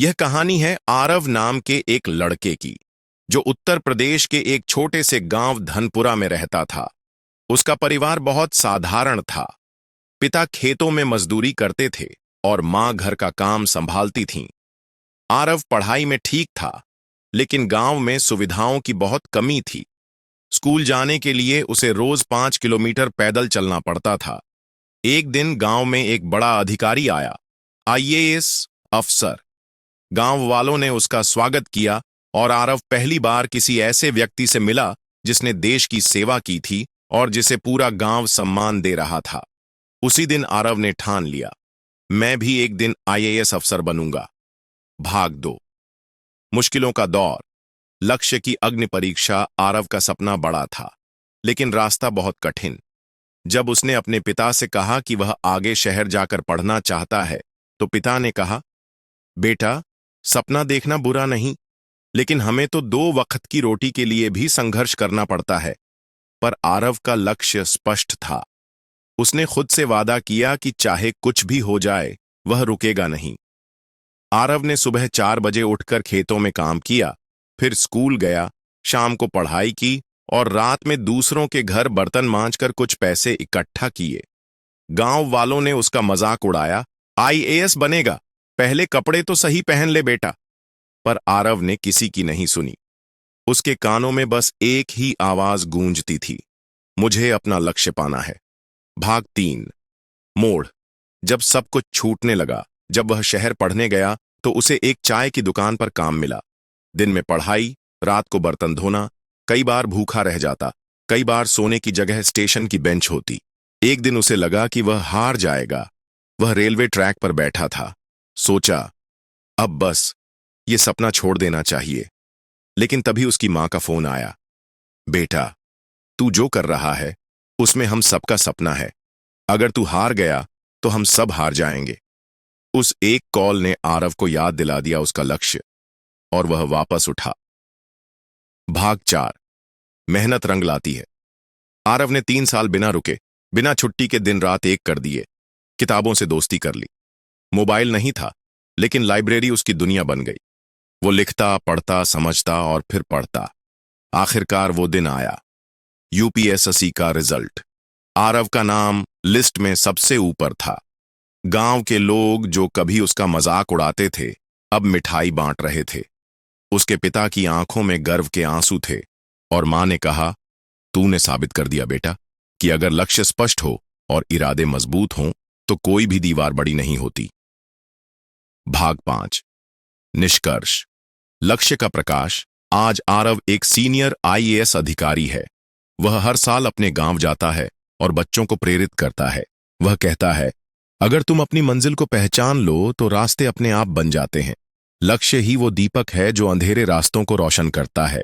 यह कहानी है आरव नाम के एक लड़के की, जो उत्तर प्रदेश के एक छोटे से गांव धनपुरा में रहता था। उसका परिवार बहुत साधारण था। पिता खेतों में मजदूरी करते थे और मां घर का काम संभालती थीं। आरव पढ़ाई में ठीक था, लेकिन गांव में सुविधाओं की बहुत कमी थी। स्कूल जाने के लिए उसे रोज 5 किलोमीटर पैदल चलना पड़ता था। एक दिन गांव में एक बड़ा अधिकारी आया, आईएएस अफसर। गांव वालों ने उसका स्वागत किया और आरव पहली बार किसी ऐसे व्यक्ति से मिला जिसने देश की सेवा की थी और जिसे पूरा गांव सम्मान दे रहा था। उसी दिन आरव ने ठान लिया, मैं भी एक दिन आईएएस अफसर बनूंगा। भाग 2। मुश्किलों का दौर। लक्ष्य की अग्नि परीक्षा। आरव का सपना बड़ा था, लेकिन रास्ता बहुत कठिन। जब उसने अपने पिता से कहा कि वह आगे शहर जाकर पढ़ना चाहता है, तो पिता ने कहा, बेटा, सपना देखना बुरा नहीं, लेकिन हमें तो 2 वक्त की रोटी के लिए भी संघर्ष करना पड़ता है। पर आरव का लक्ष्य स्पष्ट था। उसने खुद से वादा किया कि चाहे कुछ भी हो जाए, वह रुकेगा नहीं। आरव ने सुबह 4 बजे उठकर खेतों में काम किया, फिर स्कूल गया, शाम को पढ़ाई की और रात में दूसरों के घर बर्तन मांजकर कुछ पैसे इकट्ठा किए। गांव वालों ने उसका मजाक उड़ाया, आईएएस बनेगा, पहले कपड़े तो सही पहन ले बेटा। पर आरव ने किसी की नहीं सुनी। उसके कानों में बस एक ही आवाज गूंजती थी, मुझे अपना लक्ष्य पाना है। भाग 3। मोड़। जब सब कुछ छूटने लगा, जब वह शहर पढ़ने गया, तो उसे एक चाय की दुकान पर काम मिला। दिन में पढ़ाई, रात को बर्तन धोना। कई बार भूखा रह जाता, कई बार सोने की जगह स्टेशन की बेंच होती। एक दिन उसे लगा कि वह हार जाएगा। वह रेलवे ट्रैक पर बैठा था। सोचा, अब बस ये सपना छोड़ देना चाहिए। लेकिन तभी उसकी मां का फोन आया, बेटा, तू जो कर रहा है उसमें हम सबका सपना है। अगर तू हार गया तो हम सब हार जाएंगे। उस एक कॉल ने आरव को याद दिला दिया उसका लक्ष्य, और वह वापस उठा। भाग 4। मेहनत रंग लाती है। आरव ने 3 साल बिना रुके, बिना छुट्टी के दिन रात एक कर दिए। किताबों से दोस्ती कर ली। मोबाइल नहीं था, लेकिन लाइब्रेरी उसकी दुनिया बन गई। वो लिखता, पढ़ता, समझता और फिर पढ़ता। आखिरकार वो दिन आया, यूपीएससी का रिजल्ट। आरव का नाम लिस्ट में सबसे ऊपर था। गांव के लोग जो कभी उसका मजाक उड़ाते थे, अब मिठाई बांट रहे थे। उसके पिता की आंखों में गर्व के आंसू थे, और मां ने कहा, तूने साबित कर दिया बेटा कि अगर लक्ष्य स्पष्ट हो और इरादे मजबूत हों, तो कोई भी दीवार बड़ी नहीं होती। भाग 5। निष्कर्ष। लक्ष्य का प्रकाश। आज आरव एक सीनियर आईएएस अधिकारी है। वह हर साल अपने गांव जाता है और बच्चों को प्रेरित करता है। वह कहता है, अगर तुम अपनी मंजिल को पहचान लो तो रास्ते अपने आप बन जाते हैं। लक्ष्य ही वो दीपक है जो अंधेरे रास्तों को रोशन करता है।